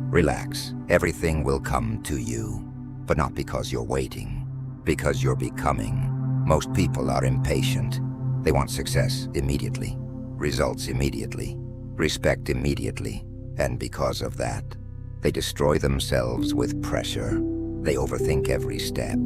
Relax. Everything will come to you. But not because you're waiting, because you're becoming. Most people are impatient. They want success immediately, results immediately, respect immediately. And because of that, they destroy themselves with pressure. They overthink every step,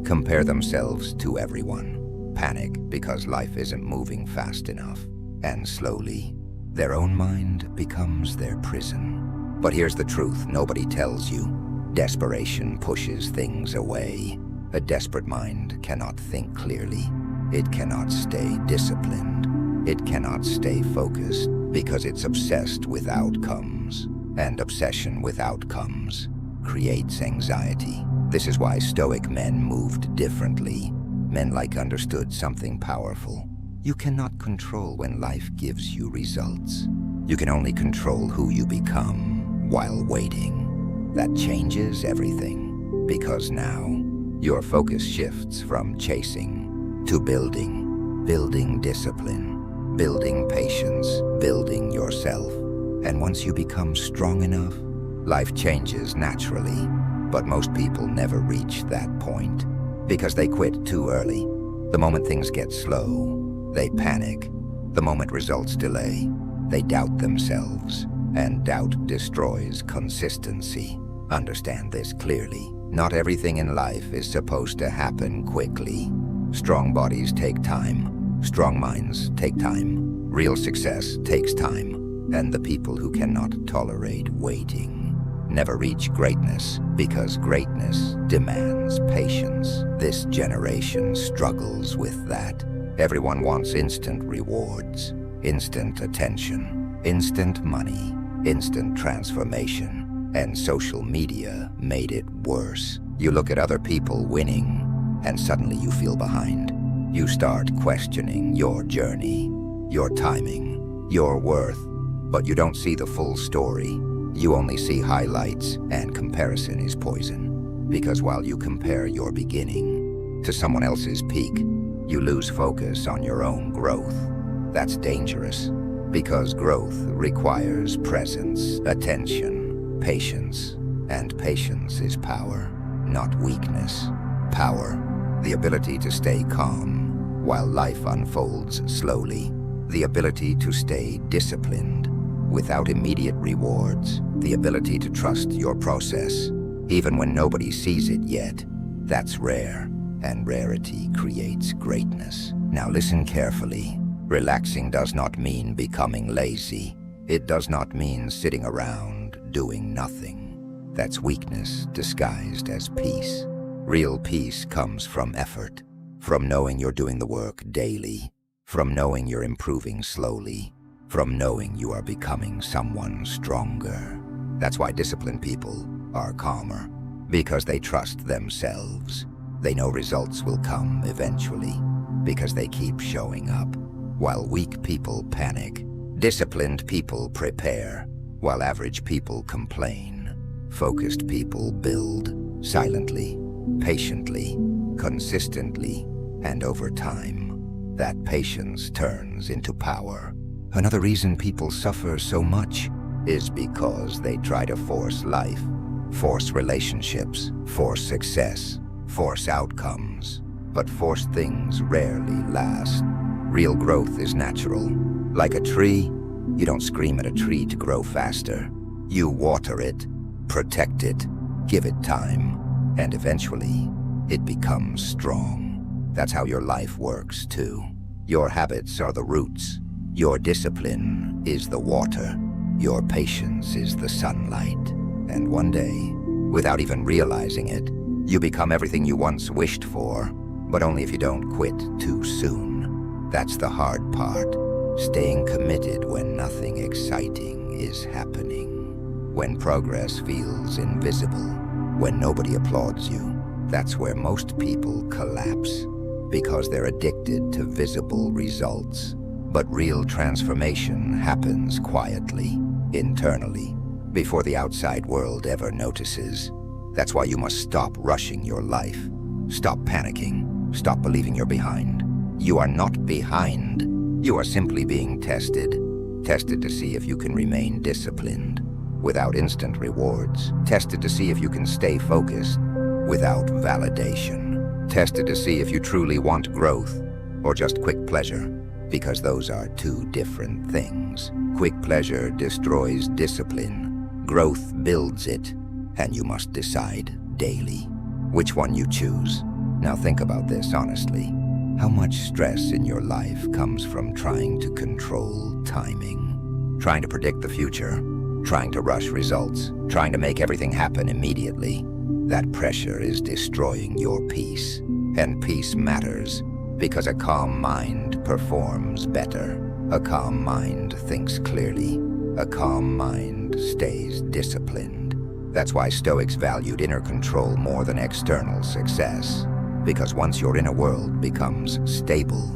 compare themselves to everyone, panic because life isn't moving fast enough. And slowly, their own mind becomes their prison. But here's the truth nobody tells you. Desperation pushes things away. A desperate mind cannot think clearly. It cannot stay disciplined. It cannot stay focused because it's obsessed with outcomes. And obsession with outcomes creates anxiety. This is why Stoic men moved differently. Men understood something powerful. You cannot control when life gives you results. You can only control who you become while waiting. That changes everything, because now your focus shifts from chasing to building discipline, building patience, building yourself. And once you become strong enough, life changes naturally. But most people never reach that point because they quit too early. The moment things get slow, they panic. The moment results delay, they doubt themselves. And doubt destroys consistency. Understand this clearly. Not everything in life is supposed to happen quickly. Strong bodies take time. Strong minds take time. Real success takes time. And the people who cannot tolerate waiting never reach greatness, because greatness demands patience. This generation struggles with that. Everyone wants instant rewards, instant attention, instant money, instant transformation. And social media made it worse. You look at other people winning, and suddenly you feel behind. You start questioning your journey, your timing, your worth. But you don't see the full story. You only see highlights, and comparison is poison. Because while you compare your beginning to someone else's peak, you lose focus on your own growth. That's dangerous, because growth requires presence, attention, patience. And patience is power, not weakness. Power, the ability to stay calm while life unfolds slowly. The ability to stay disciplined without immediate rewards, the ability to trust your process, even when nobody sees it yet. That's rare, and rarity creates greatness. Now listen carefully. Relaxing does not mean becoming lazy. It does not mean sitting around doing nothing. That's weakness disguised as peace. Real peace comes from effort, from knowing you're doing the work daily, from knowing you're improving slowly, from knowing you are becoming someone stronger. That's why disciplined people are calmer, because they trust themselves. They know results will come eventually, because they keep showing up. While weak people panic, disciplined people prepare. While average people complain, focused people build silently, patiently, consistently, and over time. That patience turns into power. Another reason people suffer so much is because they try to force life, force relationships, force success, force outcomes. But forced things rarely last. Real growth is natural. Like a tree, you don't scream at a tree to grow faster. You water it, protect it, give it time, and eventually it becomes strong. That's how your life works too. Your habits are the roots. Your discipline is the water. Your patience is the sunlight. And one day, without even realizing it, you become everything you once wished for, but only if you don't quit too soon. That's the hard part, staying committed when nothing exciting is happening. When progress feels invisible, when nobody applauds you, that's where most people collapse, because they're addicted to visible results. But real transformation happens quietly, internally, before the outside world ever notices. That's why you must stop rushing your life. Stop panicking. Stop believing you're behind. You are not behind. You are simply being tested. Tested to see if you can remain disciplined. without instant rewards. Tested to see if you can stay focused without validation. Tested to see if you truly want growth or just quick pleasure, because those are two different things. Quick pleasure destroys discipline. Growth builds it, and you must decide daily which one you choose. Now think about this honestly. How much stress in your life comes from trying to control timing, trying to predict the future, trying to rush results, trying to make everything happen immediately? That pressure is destroying your peace. And peace matters because a calm mind performs better. A calm mind thinks clearly. A calm mind stays disciplined. That's why Stoics valued inner control more than external success. Because once your inner world becomes stable,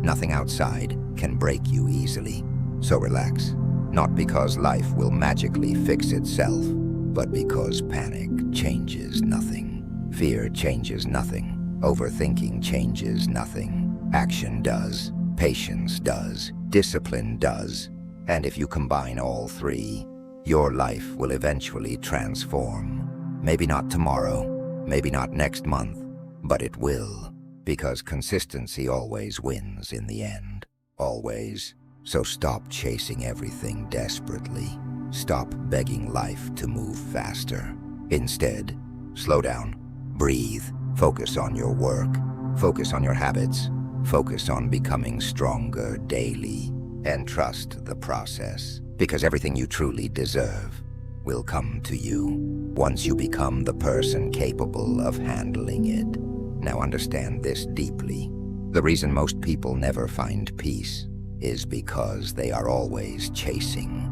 nothing outside can break you easily. So relax, not because life will magically fix itself, but because panic changes nothing. Fear changes nothing. Overthinking changes nothing. Action does. Patience does. Discipline does. And if you combine all three, your life will eventually transform. Maybe not tomorrow, maybe not next month, but it will, because consistency always wins in the end. Always. So stop chasing everything desperately. Stop begging life to move faster. Instead, slow down, breathe, focus on your work, focus on your habits, focus on becoming stronger daily, and trust the process, because everything you truly deserve will come to you once you become the person capable of handling it. Now understand this deeply. The reason most people never find peace is because they are always chasing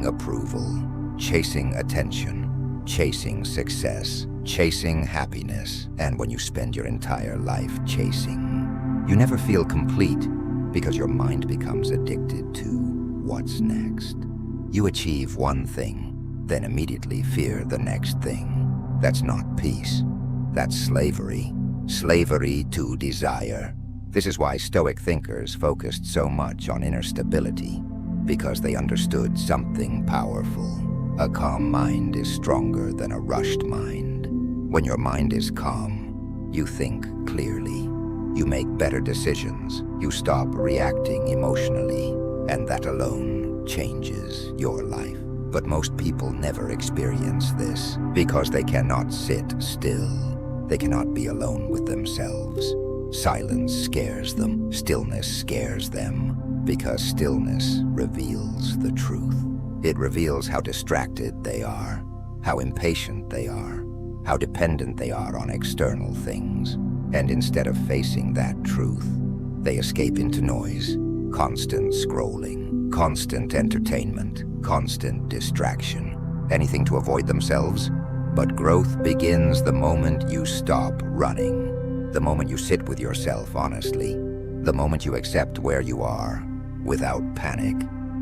approval, chasing attention, chasing success, chasing happiness. And when you spend your entire life chasing, you never feel complete because your mind becomes addicted to what's next. You achieve one thing, then immediately fear the next thing. That's not peace. That's slavery. Slavery to desire. This is why Stoic thinkers focused so much on inner stability, because they understood something powerful. A calm mind is stronger than a rushed mind. When your mind is calm, you think clearly. You make better decisions. You stop reacting emotionally, and that alone changes your life. But most people never experience this because they cannot sit still. They cannot be alone with themselves. Silence scares them. Stillness scares them because stillness reveals the truth. It reveals how distracted they are, how impatient they are, how dependent they are on external things. And instead of facing that truth, they escape into noise, constant scrolling, constant entertainment, constant distraction, anything to avoid themselves. But growth begins the moment you stop running, the moment you sit with yourself honestly, the moment you accept where you are, without panic,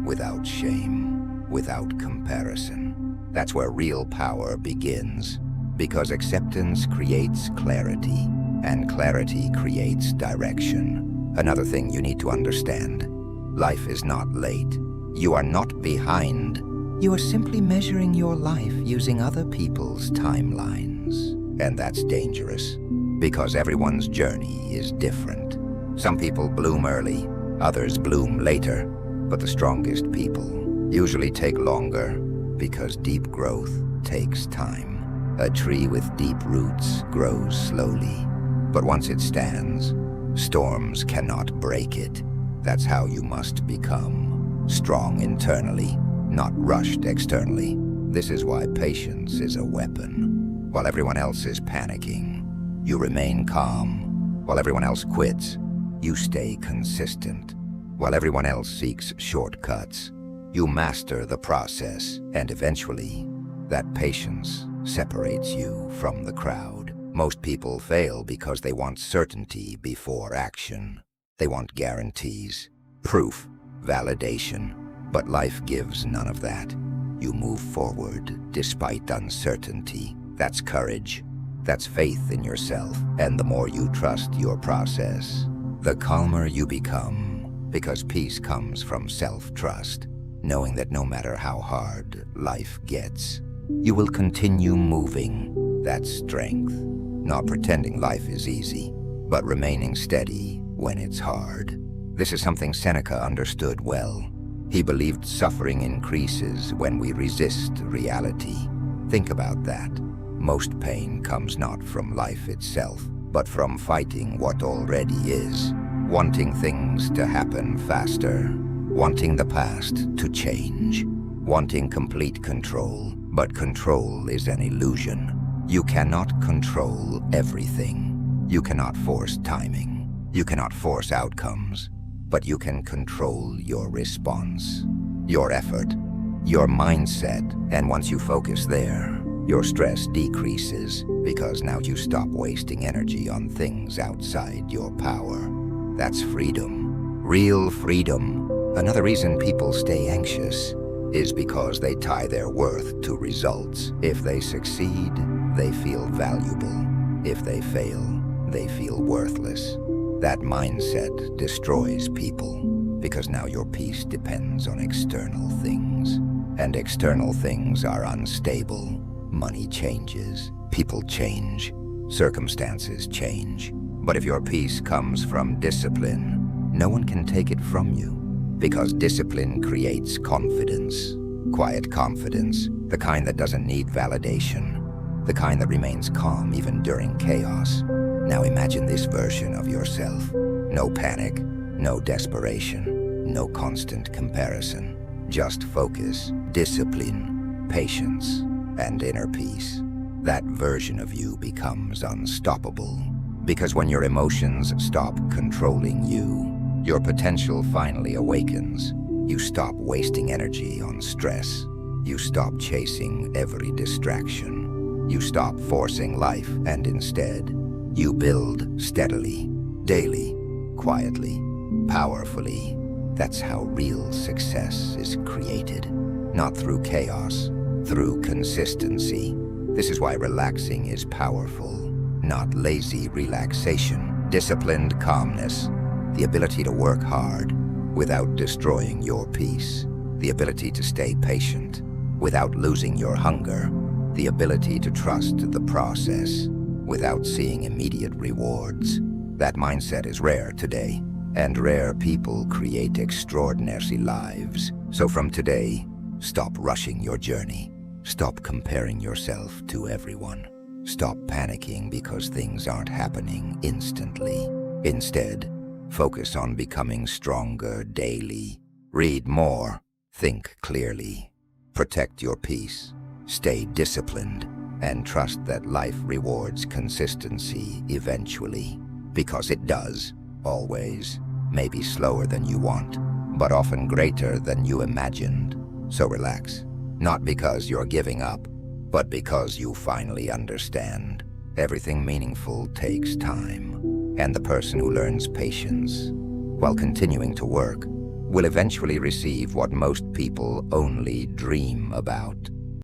without shame, without comparison. That's where real power begins, because acceptance creates clarity, and clarity creates direction. Another thing you need to understand, life is not late. You are not behind. You are simply measuring your life using other people's timelines. And that's dangerous, because everyone's journey is different. Some people bloom early, others bloom later, but the strongest people usually take longer, because deep growth takes time. A tree with deep roots grows slowly, but once it stands, storms cannot break it. That's how you must become. Strong internally, not rushed externally. This is why patience is a weapon. While everyone else is panicking, you remain calm. While everyone else quits, you stay consistent. While everyone else seeks shortcuts, you master the process, and eventually, that patience separates you from the crowd. Most people fail because they want certainty before action. They want guarantees, proof, validation. But life gives none of that. You move forward despite uncertainty. That's courage. That's faith in yourself. And the more you trust your process, the calmer you become, because peace comes from self-trust. knowing that no matter how hard life gets, you will continue moving. That's strength. Not pretending life is easy, but remaining steady when it's hard. This is something Seneca understood well. He believed suffering increases when we resist reality. Think about that. Most pain comes not from life itself, but from fighting what already is. Wanting things to happen faster. Wanting the past to change. Wanting complete control, but control is an illusion. You cannot control everything. You cannot force timing. You cannot force outcomes, but you can control your response, your effort, your mindset, and once you focus there, your stress decreases because now you stop wasting energy on things outside your power. That's freedom, real freedom. Another reason people stay anxious is because they tie their worth to results. If they succeed, they feel valuable. If they fail, they feel worthless. That mindset destroys people because now your peace depends on external things. And external things are unstable. Money changes, people change, circumstances change. But if your peace comes from discipline, no one can take it from you. Because discipline creates confidence. Quiet confidence, the kind that doesn't need validation. The kind that remains calm even during chaos. Now imagine this version of yourself. No panic, no desperation, no constant comparison. Just focus, discipline, patience, and inner peace. That version of you becomes unstoppable. Because when your emotions stop controlling you, your potential finally awakens. You stop wasting energy on stress. You stop chasing every distraction. You stop forcing life, and instead, you build steadily, daily, quietly, powerfully. That's how real success is created. Not through chaos, through consistency. This is why relaxing is powerful, not lazy relaxation. Disciplined calmness. The ability to work hard without destroying your peace. The ability to stay patient without losing your hunger. The ability to trust the process without seeing immediate rewards. That mindset is rare today, and rare people create extraordinary lives. So from today, stop rushing your journey. Stop comparing yourself to everyone. Stop panicking because things aren't happening instantly. Instead, focus on becoming stronger daily. Read more. Think clearly. Protect your peace. Stay disciplined. And trust that life rewards consistency eventually. Because it does. Always. Maybe slower than you want, but often greater than you imagined. So relax. Not because you're giving up, but because you finally understand. Everything meaningful takes time. And the person who learns patience, while continuing to work, will eventually receive what most people only dream about.